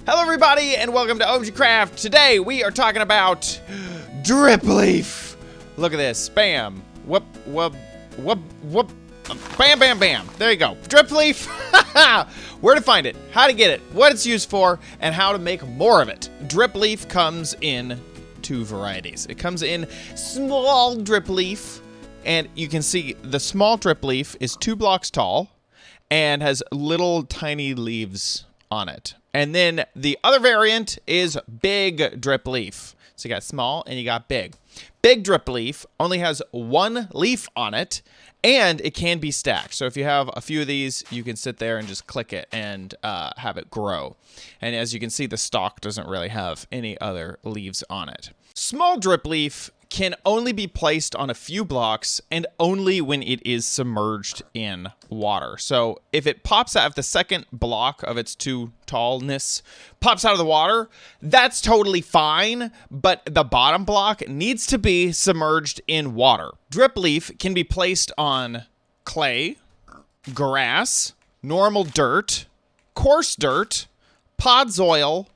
Hello everybody and welcome to OMGcraft. Today we are talking about Dripleaf. Look at this. Bam. Whoop, whoop, whoop, whoop. Bam, bam, bam. There you go. Dripleaf. Where to find it, how to get it, what it's used for, and how to make more of it. Dripleaf comes in two varieties. It comes in small Dripleaf, and you can see the small Dripleaf is 2 blocks tall and has little tiny leaves on it. And then the other variant is big Dripleaf. So you got small and you got big. Big Dripleaf only has 1 leaf on it, and it can be stacked. So if you have a few of these, you can sit there and just click it and have it grow. And as you can see, the stalk doesn't really have any other leaves on it. Small Dripleaf can only be placed on a few blocks and only when it is submerged in water. So if it pops out, if the second block of its too tallness pops out of the water, that's totally fine, but the bottom block needs to be submerged in water. Dripleaf can be placed on clay, grass, normal dirt, coarse dirt, podzol.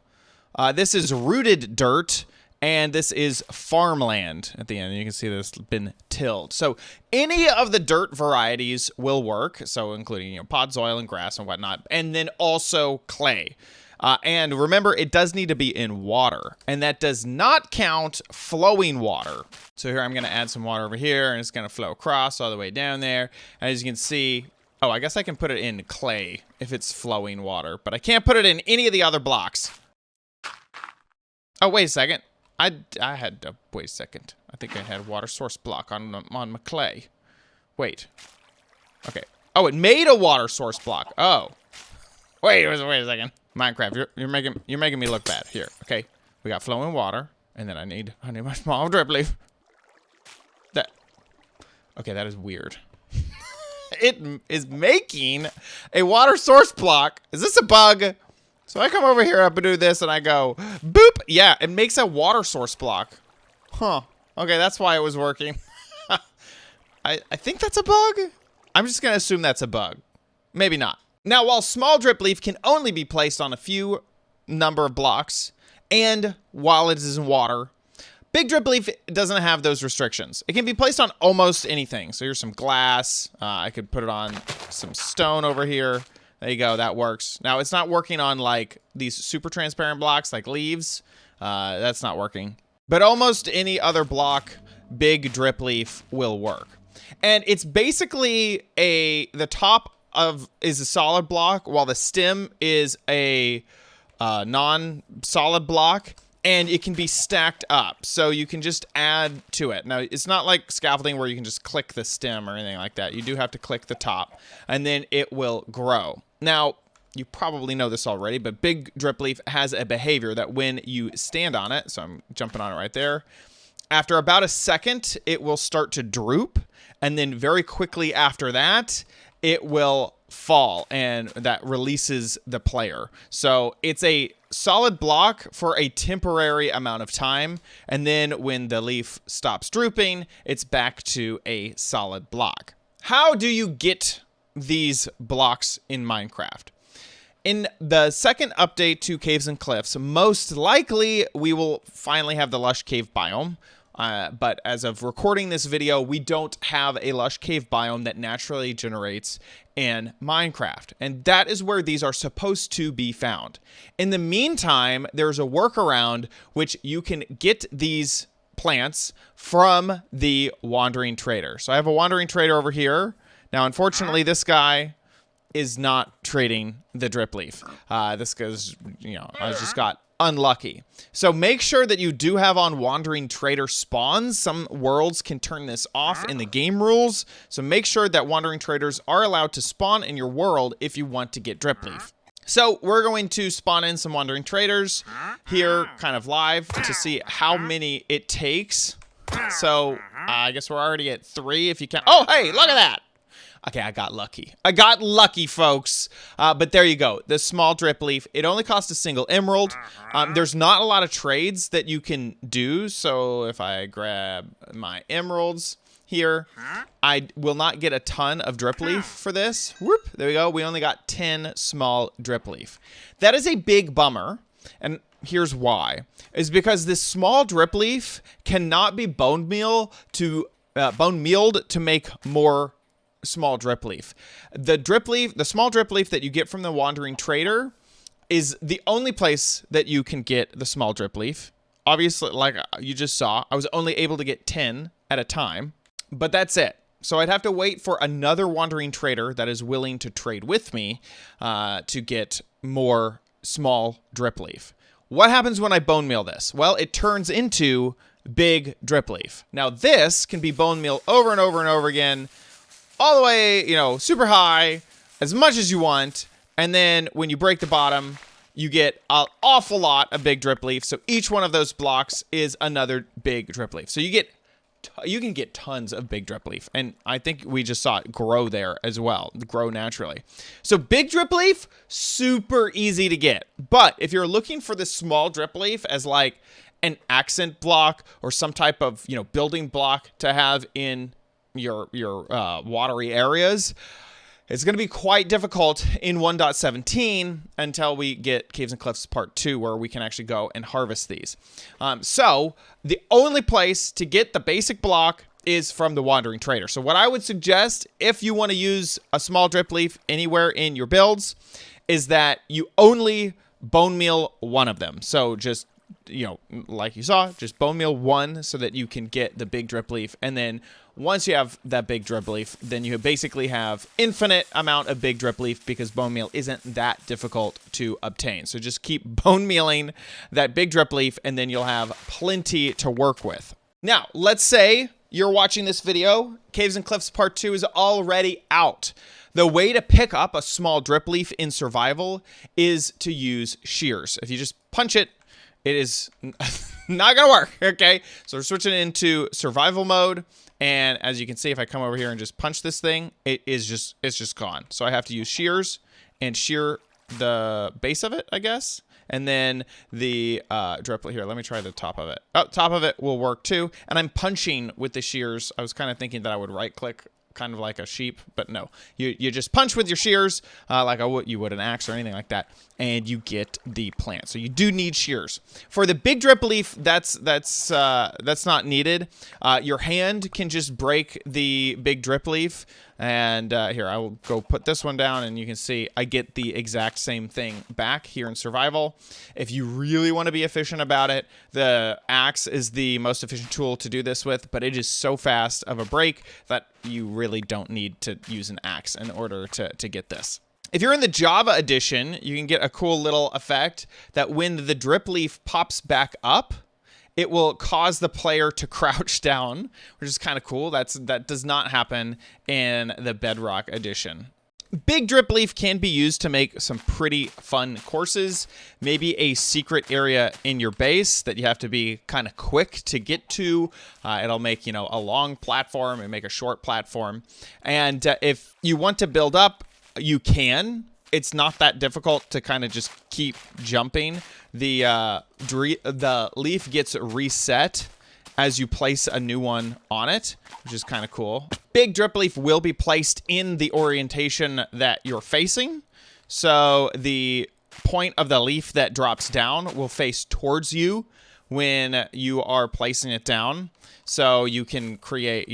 This is rooted dirt. And this is farmland at the end. You can see this has been tilled. So any of the dirt varieties will work. So including, podzol and grass and whatnot. And then also clay. And remember, it does need to be in water. And that does not count flowing water. So here I'm going to add some water over here. And it's going to flow across all the way down there. And as you can see, oh, I guess I can put it in clay if it's flowing water. But I can't put it in any of the other blocks. Oh, wait a second. I had to wait a second. I think I had a water source block on my clay. Wait. Okay. Oh, it made a water source block. Oh. Wait a second. Minecraft, you're making me look bad. Here. Okay. We got flowing water, and then I need my small Dripleaf. That. Okay, that is weird. It is making a water source block. Is this a bug? So I come over here up and do this and I go, boop. Yeah, it makes a water source block. Huh. Okay, that's why it was working. I think that's a bug. I'm just going to assume that's a bug. Maybe not. Now, while small Dripleaf can only be placed on a few number of blocks, and while it is in water, big Dripleaf doesn't have those restrictions. It can be placed on almost anything. So here's some glass. I could put it on some stone over here. There you go, that works. Now, it's not working on, like, these super transparent blocks, like leaves. That's not working. But almost any other block, big Dripleaf will work. And it's basically the top is a solid block, while the stem is a non-solid block. And it can be stacked up, so you can just add to it. Now, it's not like scaffolding where you can just click the stem or anything like that. You do have to click the top, and then it will grow. Now, you probably know this already, but big Dripleaf has a behavior that when you stand on it, so I'm jumping on it right there, after about a second, it will start to droop, and then very quickly after that, it will fall, and that releases the player. So it's a solid block for a temporary amount of time, and then when the leaf stops drooping, it's back to a solid block. How do you get these blocks in Minecraft? In the second update to Caves and Cliffs, most likely we will finally have the lush cave biome. But as of recording this video, we don't have a lush cave biome that naturally generates in Minecraft. And that is where these are supposed to be found. In the meantime, there's a workaround which you can get these plants from the wandering trader. So I have a wandering trader over here. Now, unfortunately, this guy is not trading the Dripleaf. This guy's, I just got unlucky. So make sure that you do have on wandering trader spawns. Some worlds can turn this off in the game rules. So make sure that wandering traders are allowed to spawn in your world if you want to get Dripleaf. So we're going to spawn in some wandering traders here kind of live to see how many it takes. So I guess we're already at 3 if you can. Oh, hey, look at that. Okay, I got lucky. I got lucky, folks. But there you go. The small Dripleaf. It only costs a single emerald. There's not a lot of trades that you can do. So if I grab my emeralds here, I will not get a ton of Dripleaf for this. Whoop, there we go. We only got 10 small Dripleaf. That is a big bummer. And here's why. Is because this small drip leaf cannot be bone mealed to make more small drip leaf. The small drip leaf that you get from the wandering trader is the only place that you can get the small drip leaf. Obviously, like you just saw, I was only able to get 10 at a time, but that's it. So I'd have to wait for another wandering trader that is willing to trade with me to get more small drip leaf. What happens when I bone meal this? Well, it turns into big drip leaf. Now this can be bone meal over and over and over again, all the way, super high, as much as you want. And then when you break the bottom, you get an awful lot of big drip leaf. So each one of those blocks is another big drip leaf. So you can get tons of big drip leaf. And I think we just saw it grow there as well, grow naturally. So big drip leaf, super easy to get. But if you're looking for this small drip leaf as like an accent block or some type of, building block to have in your watery areas, it's going to be quite difficult in 1.17 until we get Caves and Cliffs Part 2, where we can actually go and harvest these. So the only place to get the basic block is from the Wandering Trader. So what I would suggest, if you want to use a small drip leaf anywhere in your builds, is that you only bone meal one of them. So just, like you saw, just bone meal one so that you can get the big drip leaf. And then once you have that big drip leaf, then you basically have infinite amount of big drip leaf, because bone meal isn't that difficult to obtain. So just keep bone mealing that big drip leaf, and then you'll have plenty to work with. Now, let's say you're watching this video, Caves and Cliffs Part 2 is already out. The way to pick up a small drip leaf in survival is to use shears. If you just punch it, it is not gonna work, okay? So we're switching into survival mode. And as you can see, if I come over here and just punch this thing, it's just gone. So I have to use shears and shear the base of it, I guess. And then the drip here, let me try the top of it. Oh, top of it will work too. And I'm punching with the shears. I was kind of thinking that I would right click, kind of like a sheep, but no. You just punch with your shears like you would an axe or anything like that, and you get the plant. So you do need shears. For the big drip leaf, that's not needed. Your hand can just break the big drip leaf. And here, I will go put this one down, and you can see I get the exact same thing back here in survival. If you really want to be efficient about it, the axe is the most efficient tool to do this with, but it is so fast of a break that you really don't need to use an axe in order to get this. If you're in the Java edition, you can get a cool little effect that when the drip leaf pops back up, it will cause the player to crouch down, which is kind of cool. That does not happen in the Bedrock edition. Big drip leaf can be used to make some pretty fun courses. Maybe a secret area in your base that you have to be kind of quick to get to. It'll make, a long platform and make a short platform. And if you want to build up, you can. It's not that difficult to kind of just keep jumping. The leaf gets reset as you place a new one on it, which is kind of cool. Big drip leaf will be placed in the orientation that you're facing. So the point of the leaf that drops down will face towards you when you are placing it down. So you can create,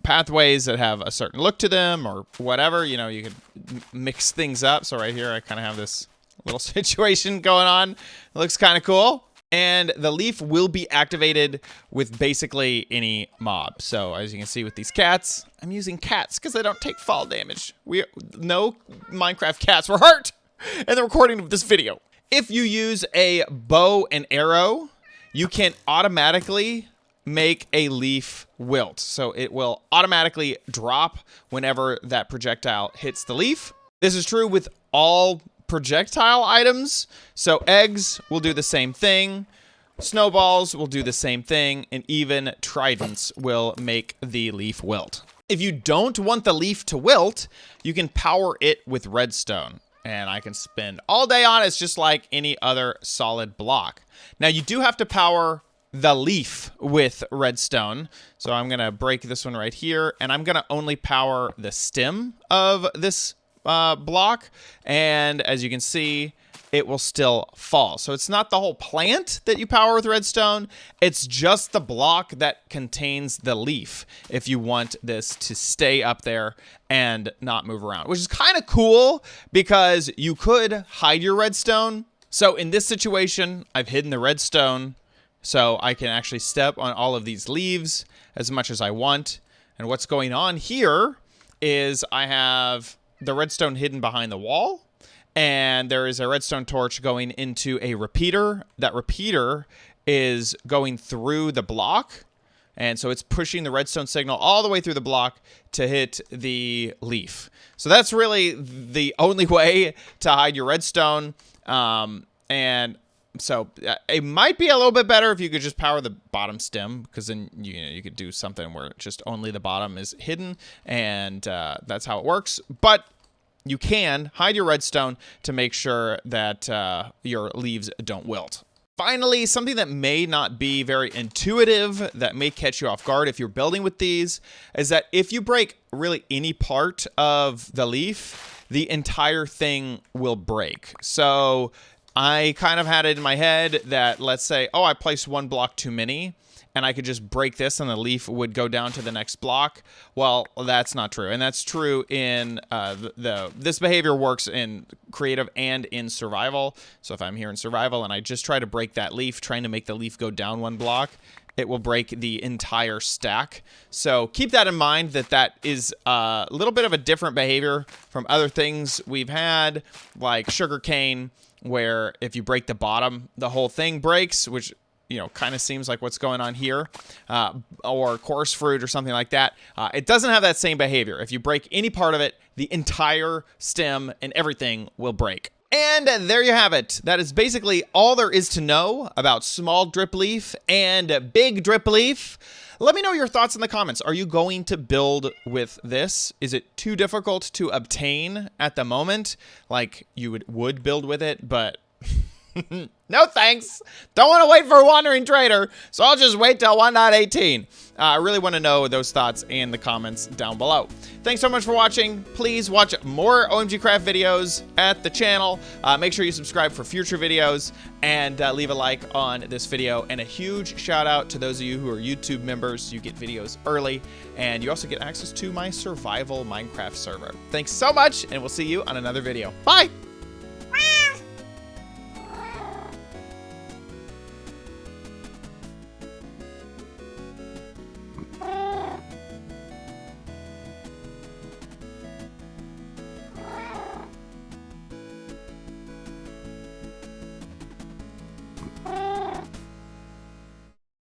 pathways that have a certain look to them or whatever. You can mix things up. So right here, I kind of have this little situation going on. It looks kind of cool. And the leaf will be activated with basically any mob. So as you can see with these cats, I'm using cats because they don't take fall damage. No Minecraft cats were hurt in the recording of this video. If you use a bow and arrow, you can automatically make a leaf wilt. So it will automatically drop whenever that projectile hits the leaf. This is true with all projectile items. So eggs will do the same thing. Snowballs will do the same thing. And even tridents will make the leaf wilt. If you don't want the leaf to wilt, you can power it with redstone. And I can spend all day on it. It's just like any other solid block. Now you do have to power the leaf with redstone. So I'm going to break this one right here, and I'm going to only power the stem of this block. And as you can see, it will still fall. So it's not the whole plant that you power with redstone. It's just the block that contains the leaf if you want this to stay up there and not move around, which is kind of cool because you could hide your redstone. So in this situation, I've hidden the redstone so I can actually step on all of these leaves as much as I want. And what's going on here is I have the redstone hidden behind the wall, and there is a redstone torch going into a repeater. That repeater is going through the block, and so it's pushing the redstone signal all the way through the block to hit the leaf. So that's really the only way to hide your redstone. And so it might be a little bit better if you could just power the bottom stem, because then you could do something where just only the bottom is hidden, and that's how it works. But you can hide your redstone to make sure that your leaves don't wilt. Finally, something that may not be very intuitive, that may catch you off guard if you're building with these, is that if you break really any part of the leaf, the entire thing will break. So I kind of had it in my head that, let's say, oh, I placed one block too many, and I could just break this and the leaf would go down to the next block. Well, that's not true. And that's true in this behavior works in creative and in survival. So if I'm here in survival and I just try to break that leaf, trying to make the leaf go down one block, it will break the entire stack. So keep that in mind, that is a little bit of a different behavior from other things we've had, like sugarcane, where if you break the bottom, the whole thing breaks, which, you know, kind of seems like what's going on here, or coarse fruit or something like that. It doesn't have that same behavior. If you break any part of it, the entire stem and everything will break. And there you have it. That is basically all there is to know about small dripleaf and big dripleaf. Let me know your thoughts in the comments. Are you going to build with this? Is it too difficult to obtain at the moment? Like you would build with it, but no thanks. Don't want to wait for a wandering trader, so I'll just wait till 1.18. I really want to know those thoughts in the comments down below. Thanks so much for watching. Please watch more OMGcraft videos at the channel. Make sure you subscribe for future videos, and leave a like on this video. And a huge shout out to those of you who are YouTube members. You get videos early, and you also get access to my survival Minecraft server. Thanks so much, and we'll see you on another video. Bye!